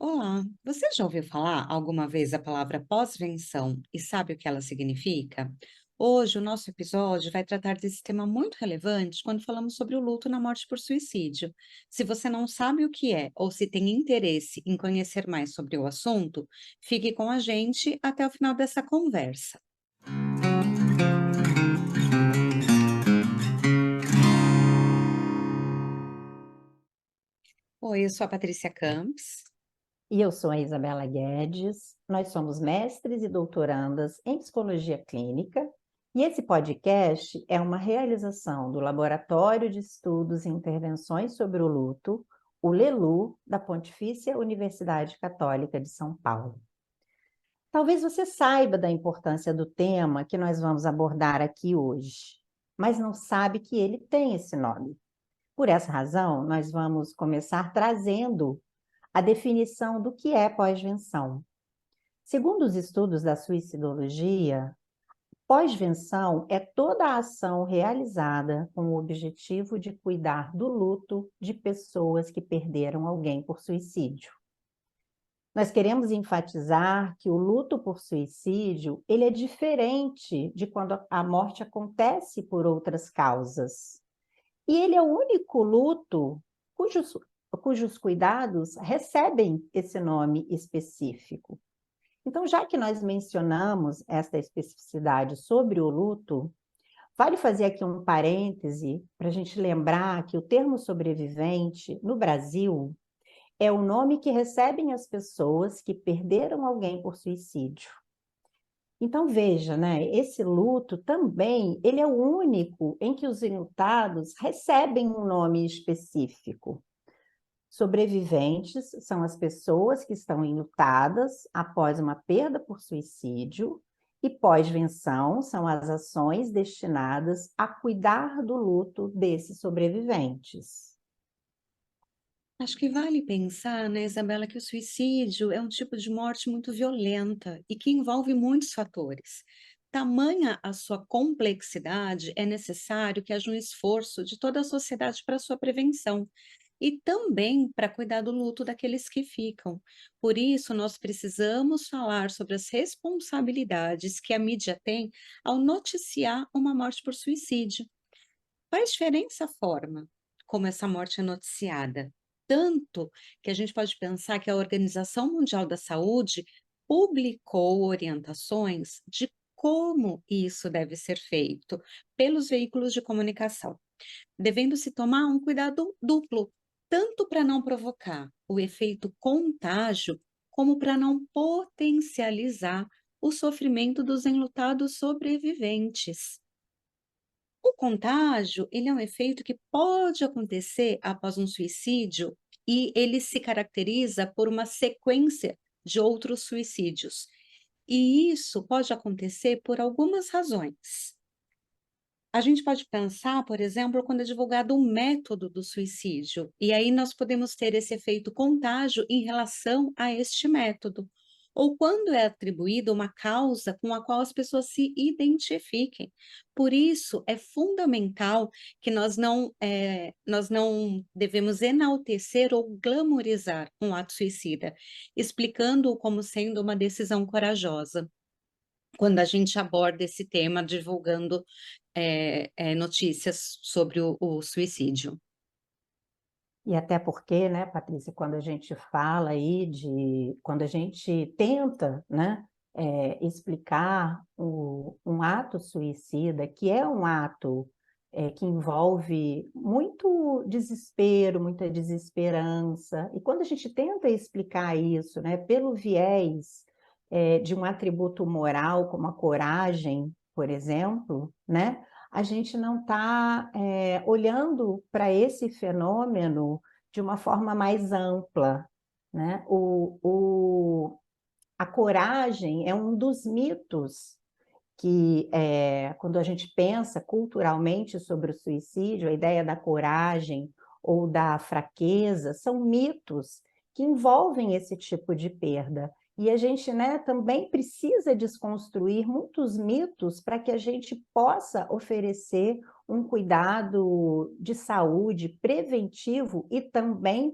Olá, você já ouviu falar alguma vez a palavra pós-venção e sabe o que ela significa? Hoje, o nosso episódio vai tratar desse tema muito relevante quando falamos sobre o luto na morte por suicídio. Se você não sabe o que é ou se tem interesse em conhecer mais sobre o assunto, fique com a gente até o final dessa conversa. Oi, eu sou a Patrícia Campos. E eu sou a Isabela Guedes, nós somos mestres e doutorandas em psicologia clínica, e esse podcast é uma realização do Laboratório de Estudos e Intervenções sobre o Luto, o LELU, da Pontifícia Universidade Católica de São Paulo. Talvez você saiba da importância do tema que nós vamos abordar aqui hoje, mas não sabe que ele tem esse nome. Por essa razão, nós vamos começar trazendo a definição do que é pós-venção. Segundo os estudos da suicidologia, pós-venção é toda a ação realizada com o objetivo de cuidar do luto de pessoas que perderam alguém por suicídio. Nós queremos enfatizar que o luto por suicídio, ele é diferente de quando a morte acontece por outras causas. E ele é o único luto cujos cuidados recebem esse nome específico. Então, já que nós mencionamos esta especificidade sobre o luto, vale fazer aqui um parêntese para a gente lembrar que o termo sobrevivente, no Brasil, é o nome que recebem as pessoas que perderam alguém por suicídio. Então, veja, né, esse luto também, ele é o único em que os enlutados recebem um nome específico. Sobreviventes são as pessoas que estão enlutadas após uma perda por suicídio, e pós-venção são as ações destinadas a cuidar do luto desses sobreviventes. Acho que vale pensar, né, Isabela, que o suicídio é um tipo de morte muito violenta e que envolve muitos fatores. Tamanha a sua complexidade, é necessário que haja um esforço de toda a sociedade para sua prevenção e também para cuidar do luto daqueles que ficam. Por isso, nós precisamos falar sobre as responsabilidades que a mídia tem ao noticiar uma morte por suicídio. Faz diferença a forma como essa morte é noticiada, tanto que a gente pode pensar que a Organização Mundial da Saúde publicou orientações de como isso deve ser feito pelos veículos de comunicação, devendo-se tomar um cuidado duplo, tanto para não provocar o efeito contágio, como para não potencializar o sofrimento dos enlutados sobreviventes. O contágio, ele é um efeito que pode acontecer após um suicídio e ele se caracteriza por uma sequência de outros suicídios. E isso pode acontecer por algumas razões. A gente pode pensar, por exemplo, quando é divulgado o método do suicídio, e aí nós podemos ter esse efeito contágio em relação a este método. Ou quando é atribuída uma causa com a qual as pessoas se identifiquem. Por isso, é fundamental que nós não devemos enaltecer ou glamorizar um ato suicida, explicando-o como sendo uma decisão corajosa quando a gente aborda esse tema divulgando, notícias sobre o suicídio. E até porque, né, Patrícia, quando a gente fala aí quando a gente tenta, né, explicar um ato suicida, que é um ato, que envolve muito desespero, muita desesperança, e quando a gente tenta explicar isso, né, pelo viés, de um atributo moral, como a coragem, por exemplo, né, a gente não está olhando para esse fenômeno de uma forma mais ampla, né? A coragem é um dos mitos que, quando a gente pensa culturalmente sobre o suicídio, a ideia da coragem ou da fraqueza são mitos que envolvem esse tipo de perda. E a gente, né, também precisa desconstruir muitos mitos para que a gente possa oferecer um cuidado de saúde preventivo e também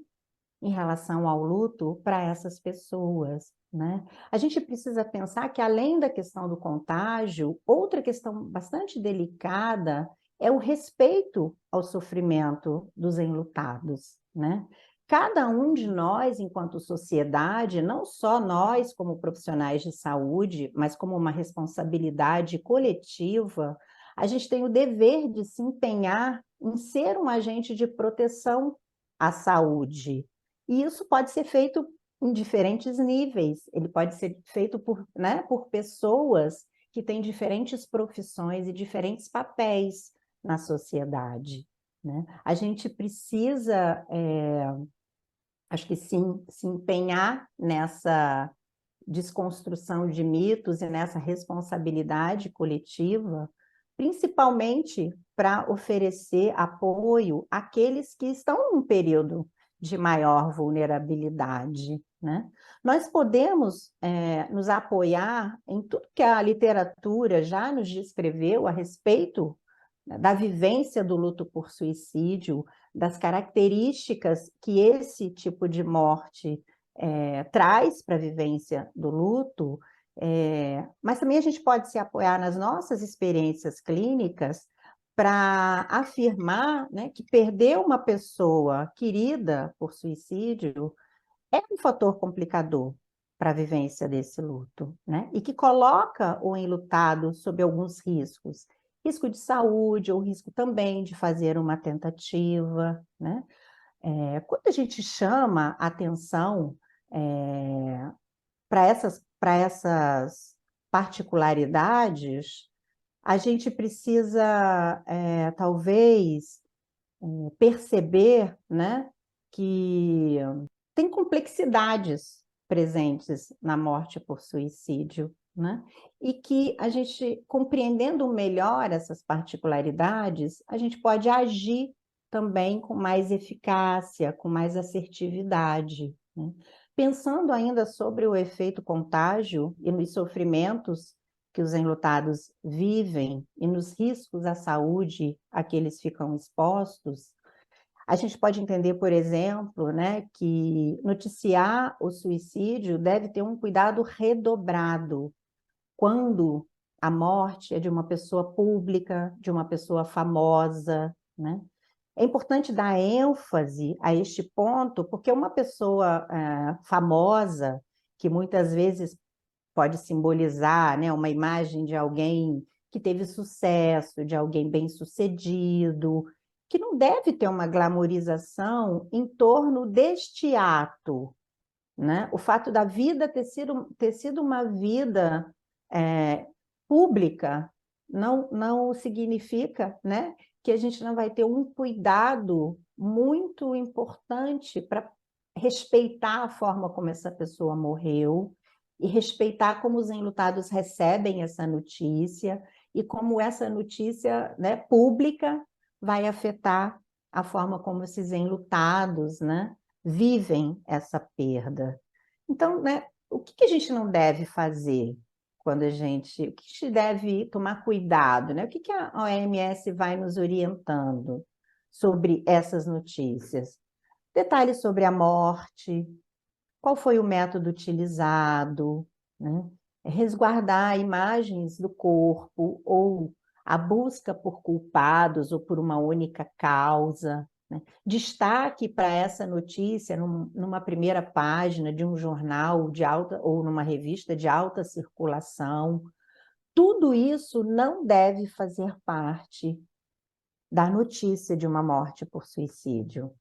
em relação ao luto para essas pessoas, né? A gente precisa pensar que, além da questão do contágio, outra questão bastante delicada é o respeito ao sofrimento dos enlutados, né? Cada um de nós, enquanto sociedade, não só nós como profissionais de saúde, mas como uma responsabilidade coletiva, a gente tem o dever de se empenhar em ser um agente de proteção à saúde. E isso pode ser feito em diferentes níveis, ele pode ser feito por, né, por pessoas que têm diferentes profissões e diferentes papéis na sociedade, né? A gente precisa, acho que sim, se empenhar nessa desconstrução de mitos e nessa responsabilidade coletiva, principalmente para oferecer apoio àqueles que estão num período de maior vulnerabilidade, né? Nós podemos nos apoiar em tudo que a literatura já nos descreveu a respeito, né, da vivência do luto por suicídio, das características que esse tipo de morte traz para a vivência do luto, mas também a gente pode se apoiar nas nossas experiências clínicas para afirmar, né, que perder uma pessoa querida por suicídio é um fator complicador para a vivência desse luto, né? E que coloca o enlutado sob alguns riscos. Risco de saúde, ou risco também de fazer uma tentativa, né? Quando a gente chama atenção para essas particularidades, a gente precisa, talvez, perceber, né, que tem complexidades presentes na morte por suicídio, né? E que a gente, compreendendo melhor essas particularidades, a gente pode agir também com mais eficácia, com mais assertividade, né? Pensando ainda sobre o efeito contágio e nos sofrimentos que os enlutados vivem e nos riscos à saúde a que eles ficam expostos, a gente pode entender, por exemplo, né, que noticiar o suicídio deve ter um cuidado redobrado quando a morte é de uma pessoa pública, de uma pessoa famosa, né? É importante dar ênfase a este ponto, porque uma pessoa famosa, que muitas vezes pode simbolizar, né, uma imagem de alguém que teve sucesso, de alguém bem-sucedido, que não deve ter uma glamorização em torno deste ato, né? O fato da vida ter sido uma vida pública não significa, né, que a gente não vai ter um cuidado muito importante para respeitar a forma como essa pessoa morreu e respeitar como os enlutados recebem essa notícia e como essa notícia, né, pública vai afetar a forma como esses enlutados, né, vivem essa perda. Então, né, o que a gente não deve fazer quando o que a gente deve tomar cuidado, né? O que a OMS vai nos orientando sobre essas notícias? Detalhes sobre a morte, qual foi o método utilizado, né? Resguardar imagens do corpo ou a busca por culpados ou por uma única causa, né? Destaque para essa notícia numa primeira página de um jornal de alta ou numa revista de alta circulação. Tudo isso não deve fazer parte da notícia de uma morte por suicídio.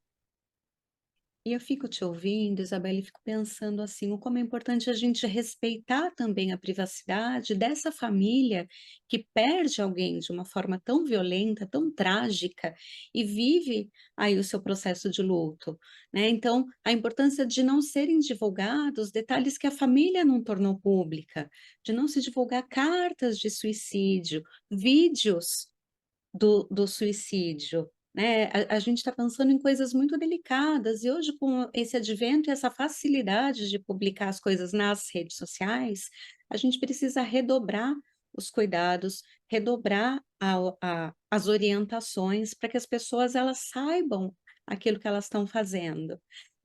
E eu fico te ouvindo, Isabela, e fico pensando assim, o como é importante a gente respeitar também a privacidade dessa família que perde alguém de uma forma tão violenta, tão trágica, e vive aí o seu processo de luto, né? Então, a importância de não serem divulgados detalhes que a família não tornou pública, de não se divulgar cartas de suicídio, vídeos do suicídio, né, a gente está pensando em coisas muito delicadas e hoje com esse advento e essa facilidade de publicar as coisas nas redes sociais, a gente precisa redobrar os cuidados, redobrar as orientações para que as pessoas elas saibam aquilo que elas estão fazendo.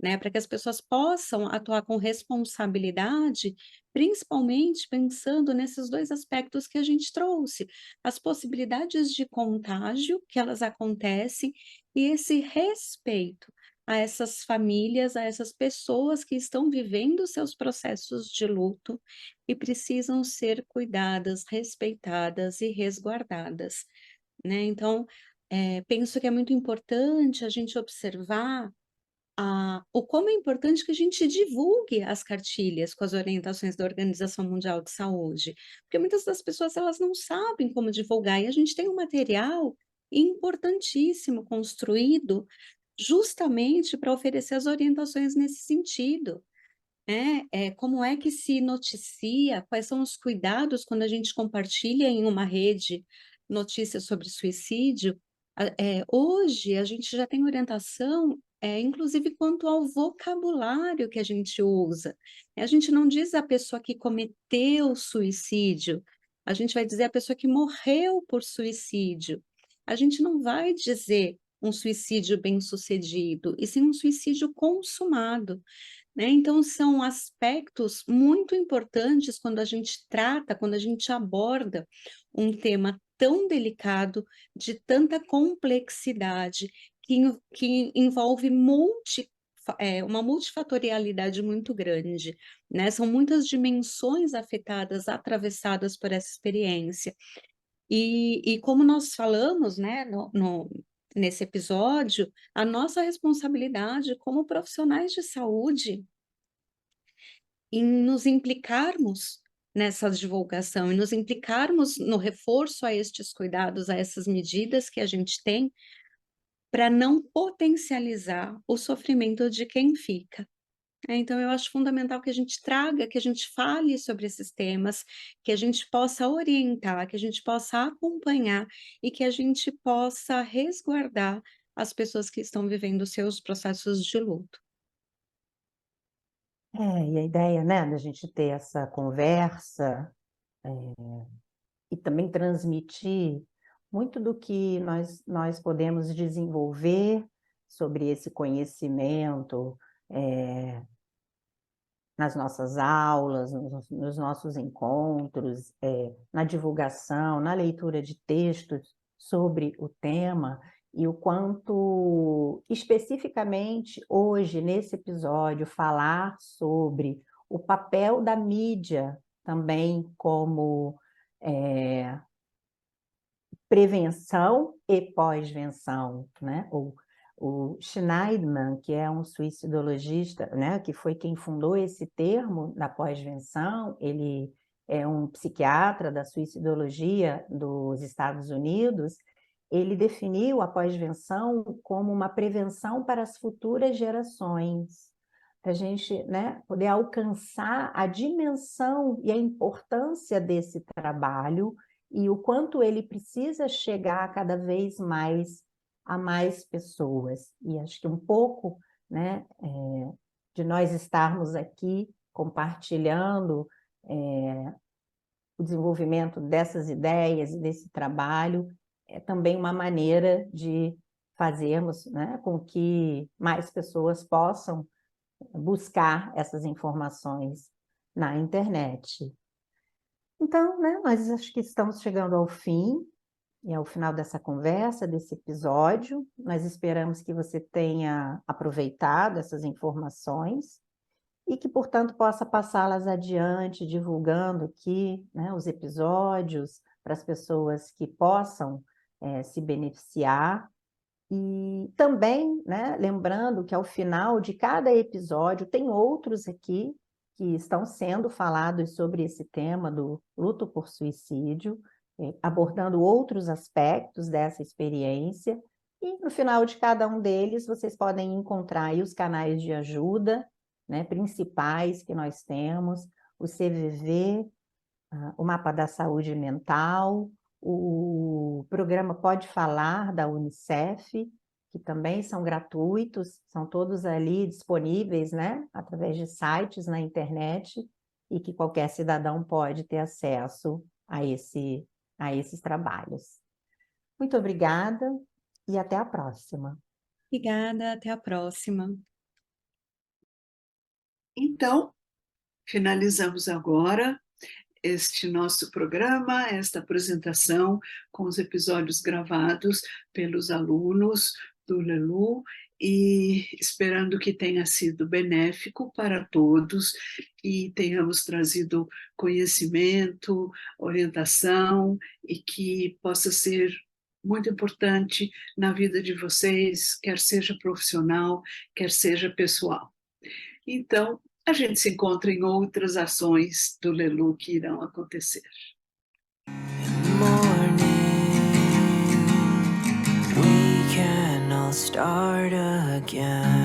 né, para que as pessoas possam atuar com responsabilidade, principalmente pensando nesses 2 aspectos que a gente trouxe, as possibilidades de contágio que elas acontecem e esse respeito a essas famílias, a essas pessoas que estão vivendo seus processos de luto e precisam ser cuidadas, respeitadas e resguardadas, né. Então, penso que é muito importante a gente observar o como é importante que a gente divulgue as cartilhas com as orientações da Organização Mundial de Saúde, porque muitas das pessoas elas não sabem como divulgar e a gente tem um material importantíssimo construído justamente para oferecer as orientações nesse sentido, né. Como é que se noticia, quais são os cuidados quando a gente compartilha em uma rede notícias sobre suicídio. Hoje a gente já tem orientação, inclusive quanto ao vocabulário que a gente usa. A gente não diz a pessoa que cometeu suicídio, a gente vai dizer a pessoa que morreu por suicídio. A gente não vai dizer um suicídio bem-sucedido, e sim um suicídio consumado, né. Então são aspectos muito importantes quando a gente trata, quando a gente aborda um tema tão delicado, de tanta complexidade, que envolve uma multifatorialidade muito grande, né, são muitas dimensões afetadas, atravessadas por essa experiência. E como nós falamos, né, nesse episódio, a nossa responsabilidade como profissionais de saúde em nos implicarmos nessa divulgação e nos implicarmos no reforço a estes cuidados, a essas medidas que a gente tem, para não potencializar o sofrimento de quem fica. Então eu acho fundamental que a gente traga, que a gente fale sobre esses temas, que a gente possa orientar, que a gente possa acompanhar e que a gente possa resguardar as pessoas que estão vivendo seus processos de luto. E a ideia, né, da gente ter essa conversa, e também transmitir muito do que nós podemos desenvolver sobre esse conhecimento, eh, nas nossas aulas, nos nossos encontros, na divulgação, na leitura de textos sobre o tema, e o quanto, especificamente hoje, nesse episódio, falar sobre o papel da mídia também como, eh, prevenção e pós-venção, né. O Schneidman, que é um suicidologista, né, que foi quem fundou esse termo da pós-venção, ele é um psiquiatra da suicidologia dos Estados Unidos, ele definiu a pós-venção como uma prevenção para as futuras gerações, para a gente, né, poder alcançar a dimensão e a importância desse trabalho e o quanto ele precisa chegar cada vez mais a mais pessoas. E acho que um pouco, né, de nós estarmos aqui compartilhando, o desenvolvimento dessas ideias e desse trabalho, é também uma maneira de fazermos, né, com que mais pessoas possam buscar essas informações na internet. Então, né, nós acho que estamos chegando ao fim, e ao final dessa conversa, desse episódio. Nós esperamos que você tenha aproveitado essas informações e que, portanto, possa passá-las adiante, divulgando aqui, né, os episódios para as pessoas que possam, se beneficiar. E também, né, lembrando que ao final de cada episódio tem outros aqui que estão sendo falados sobre esse tema do luto por suicídio, abordando outros aspectos dessa experiência, e no final de cada um deles vocês podem encontrar aí os canais de ajuda, né, principais que nós temos, o CVV, o Mapa da Saúde Mental, o programa Pode Falar, da Unicef, que também são gratuitos, são todos ali disponíveis, né, através de sites na internet, e que qualquer cidadão pode ter acesso a esses trabalhos. Muito obrigada e até a próxima. Obrigada, até a próxima. Então, finalizamos agora este nosso programa, esta apresentação com os episódios gravados pelos alunos do Lelu e esperando que tenha sido benéfico para todos e tenhamos trazido conhecimento, orientação e que possa ser muito importante na vida de vocês, quer seja profissional, quer seja pessoal. Então, a gente se encontra em outras ações do Lelu que irão acontecer. Morning, we can all start again.